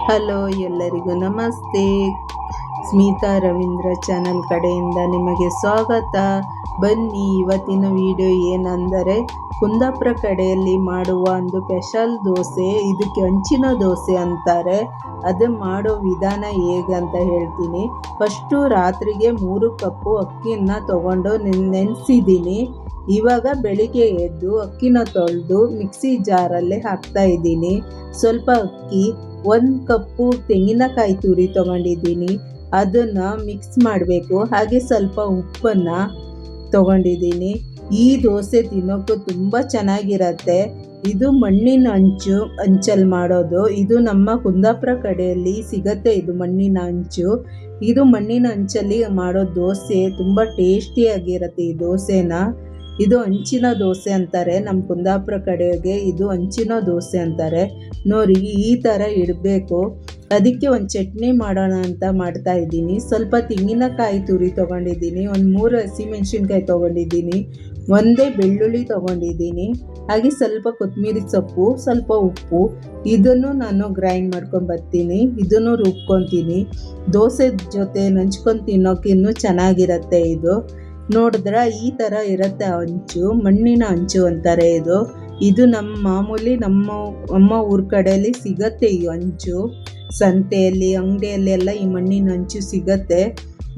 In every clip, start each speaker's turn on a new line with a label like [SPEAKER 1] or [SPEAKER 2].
[SPEAKER 1] Hello, ಎಲ್ಲರಿಗೂ ನಮಸ್ತೆ. Smita Ravindra channel ಕಡೆಯಿಂದ ನಿಮಗೆ ಸ್ವಾಗತ. ಬನ್ನಿ, ಇವತ್ತಿನ ವಿಡಿಯೋ ಏನೆಂದರೆ ಕುಂದಾಪುರ ಕಡೆಯಲ್ಲಿ ಮಾಡುವ ಒಂದು ಸ್ಪೆಷಲ್ ದೋಸೆ. ಇದಕ್ಕೆ ಹಂಚಿನ ದೋಸೆ ಅಂತಾರೆ. ಅದು ಮಾಡೋ ವಿಧಾನ ಹೇಗೆ ಅಂತ ಹೇಳ್ತೀನಿ. ಫಸ್ಟು ರಾತ್ರಿಗೆ 3 ಕಪ್ಪು ಅಕ್ಕಿನ ತಗೊಂಡು ನೆನೆಸಿದ್ದೀನಿ. ಇವಾಗ ಬೆಳಿಗ್ಗೆ ಎದ್ದು ಅಕ್ಕಿನ ತೊಳೆದು ಮಿಕ್ಸಿ ಜಾರಲ್ಲಿ ಹಾಕ್ತಾ ಇದ್ದೀನಿ. ಸ್ವಲ್ಪ ಅಕ್ಕಿ, 1 ಕಪ್ಪು ತೆಂಗಿನಕಾಯಿ ತುರಿ ತೊಗೊಂಡಿದ್ದೀನಿ. ಅದನ್ನು ಮಿಕ್ಸ್ ಮಾಡಬೇಕು. ಹಾಗೆ ಸ್ವಲ್ಪ ಉಪ್ಪನ್ನು ತೊಗೊಂಡಿದ್ದೀನಿ. ಈ ದೋಸೆ ತಿನ್ನೋಕ್ಕೂ ತುಂಬ ಚೆನ್ನಾಗಿರತ್ತೆ. ಇದು ಮಣ್ಣಿನ ಹಂಚಲ್ಲಿ ಮಾಡೋದು. ಇದು ನಮ್ಮ ಕುಂದಾಪುರ ಕಡೆಯಲ್ಲಿ ಸಿಗತ್ತೆ. ಇದು ಮಣ್ಣಿನ ಹಂಚು. ಇದು ಮಣ್ಣಿನ ಹಂಚಲ್ಲಿ ಮಾಡೋ ದೋಸೆ ತುಂಬ ಟೇಸ್ಟಿಯಾಗಿರುತ್ತೆ. ಈ ದೋಸೆನ ಇದು ಹಂಚಿನ ದೋಸೆ ಅಂತಾರೆ. ನಮ್ಮ ಕುಂದಾಪುರ ಕಡೆಗೆ ಇದು ಹಂಚಿನ ದೋಸೆ ಅಂತಾರೆ. ನೋಡಿ, ಈ ಥರ ಇಡಬೇಕು. ಅದಕ್ಕೆ ಒಂದು ಚಟ್ನಿ ಮಾಡೋಣ ಅಂತ ಮಾಡ್ತಾ ಇದ್ದೀನಿ. ಸ್ವಲ್ಪ ತೆಂಗಿನಕಾಯಿ ತುರಿ ತೊಗೊಂಡಿದ್ದೀನಿ, ಒಂದು 3 ಹಸಿಮೆಣಸಿನ್ಕಾಯಿ ತೊಗೊಂಡಿದ್ದೀನಿ, ಒಂದೇ ಬೆಳ್ಳುಳ್ಳಿ ತೊಗೊಂಡಿದ್ದೀನಿ, ಹಾಗೆ ಸ್ವಲ್ಪ ಕೊತ್ತಂಬರಿ ಸೊಪ್ಪು, ಸ್ವಲ್ಪ ಉಪ್ಪು. ಇದನ್ನು ನಾನು ಗ್ರೈಂಡ್ ಮಾಡ್ಕೊಂಡು ಬರ್ತೀನಿ. ಇದನ್ನು ರುಬ್ಕೊತೀನಿ. ದೋಸೆ ಜೊತೆ ನಂಚ್ಕೊಂಡು ತಿನ್ನೋಕೆ ಇನ್ನೂ ಚೆನ್ನಾಗಿರುತ್ತೆ. ಇದು ನೋಡಿದ್ರೆ ಈ ಥರ ಇರುತ್ತೆ ಹಂಚು. ಮಣ್ಣಿನ ಹಂಚು ಅಂತಾರೆ ಇದು ನಮ್ಮ ಮಾಮೂಲಿ ನಮ್ಮ ಅಮ್ಮ ಊರ ಕಡೆಯಲ್ಲಿ ಸಿಗತ್ತೆ. ಈ ಹಂಚು ಸಂತೆಯಲ್ಲಿ, ಅಂಗಡಿಯಲ್ಲಿ ಎಲ್ಲ ಈ ಮಣ್ಣಿನ ಹಂಚು ಸಿಗತ್ತೆ.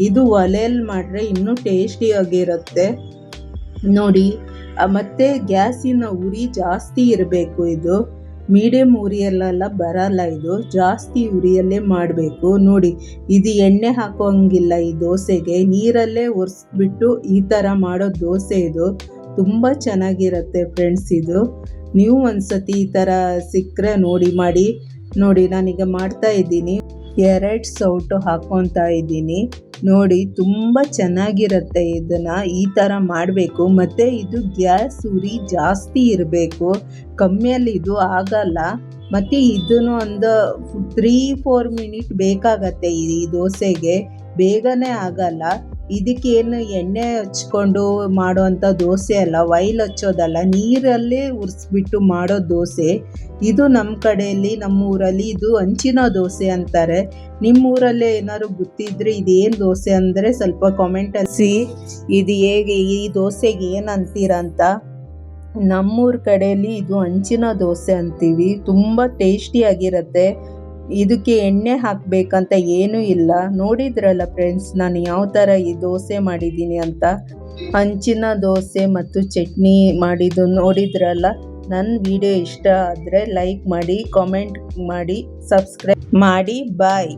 [SPEAKER 1] ಇದು ಒಲೆಯಲ್ಲಿ ಮಾಡಿದ್ರೆ ಇನ್ನೂ ಟೇಸ್ಟಿಯಾಗಿರುತ್ತೆ ನೋಡಿ. ಮತ್ತು ಗ್ಯಾಸಿನ ಉರಿ ಜಾಸ್ತಿ ಇರಬೇಕು. ಇದು ಮೀಡಿಯಮ್ ಉರಿಯಲ್ಲೆಲ್ಲ ಬರಲ್ಲ. ಇದು ಜಾಸ್ತಿ ಉರಿಯಲ್ಲೇ ಮಾಡಬೇಕು ನೋಡಿ. ಇದು ಎಣ್ಣೆ ಹಾಕೋಂಗಿಲ್ಲ ಈ ದೋಸೆಗೆ. ನೀರಲ್ಲೇ ಒರೆಸ್ಬಿಟ್ಟು ಈ ಥರ ಮಾಡೋ ದೋಸೆ. ಇದು ತುಂಬ ಚೆನ್ನಾಗಿರುತ್ತೆ ಫ್ರೆಂಡ್ಸ್. ಇದು ನೀವು ಒಂದ್ಸತಿ ಈ ಥರ ಸಿಕ್ಕರೆ ಮಾಡಿ ನೋಡಿ. ನಾನೀಗ ಮಾಡ್ತಾ ಇದ್ದೀನಿ. 2 ಸೌಟು ಹಾಕ್ಕೊತಾ ಇದ್ದೀನಿ ನೋಡಿ. ತುಂಬ ಚೆನ್ನಾಗಿರುತ್ತೆ. ಇದನ್ನು ಈ ಥರ ಮಾಡಬೇಕು. ಮತ್ತು ಇದು ಗ್ಯಾಸ್ ಉರಿ ಜಾಸ್ತಿ ಇರಬೇಕು. ಕಮ್ಮಿಯಲ್ಲಿ ಇದು ಆಗಲ್ಲ. ಮತ್ತು ಇದನ್ನು ಒಂದು 3-4 ಮಿನಿಟ್ ಬೇಕಾಗತ್ತೆ ಈ ದೋಸೆಗೆ. ಬೇಗನೆ ಆಗಲ್ಲ. ಇದಕ್ಕೇನು ಎಣ್ಣೆ ಹಚ್ಕೊಂಡು ಮಾಡೋವಂಥ ದೋಸೆ ಅಲ್ಲ, ಆಯಿಲ್ ಹಚ್ಚೋದಲ್ಲ, ನೀರಲ್ಲೇ ಉರಿಸ್ಬಿಟ್ಟು ಮಾಡೋ ದೋಸೆ. ಇದು ನಮ್ಮ ಕಡೆಯಲ್ಲಿ, ನಮ್ಮ ಊರಲ್ಲಿ ಇದು ಹಂಚಿನ ದೋಸೆ ಅಂತಾರೆ. ನಿಮ್ಮ ಊರಲ್ಲೇ ಏನಾದ್ರು ಗೊತ್ತಿದ್ರೆ ಇದೇನು ದೋಸೆ ಅಂದರೆ ಸ್ವಲ್ಪ ಕಾಮೆಂಟಲ್ಲಿ ಇದು ಹೇಗೆ, ಈ ದೋಸೆಗೆ ಏನು ಅಂತೀರ ಅಂತ. ನಮ್ಮೂರ ಕಡೆಯಲ್ಲಿ ಇದು ಹಂಚಿನ ದೋಸೆ ಅಂತೀವಿ. ತುಂಬ ಟೇಸ್ಟಿಯಾಗಿರುತ್ತೆ. ಇದಕ್ಕೆ ಎಣ್ಣೆ ಹಾಕಬೇಕಂತ ಏನೂ ಇಲ್ಲ. ನೋಡಿದ್ರಲ್ಲ ಫ್ರೆಂಡ್ಸ್, ನಾನು ಯಾವ ಥರ ಈ ದೋಸೆ ಮಾಡಿದ್ದೀನಿ ಅಂತ. ಹಂಚಿನ ದೋಸೆ ಮತ್ತು ಚಟ್ನಿ ಮಾಡಿದ್ದು ನೋಡಿದ್ರಲ್ಲ. ನನ್ನ ವಿಡಿಯೋ ಇಷ್ಟ ಆದರೆ ಲೈಕ್ ಮಾಡಿ, ಕಾಮೆಂಟ್ ಮಾಡಿ, ಸಬ್ಸ್ಕ್ರೈಬ್ ಮಾಡಿ. ಬಾಯ್.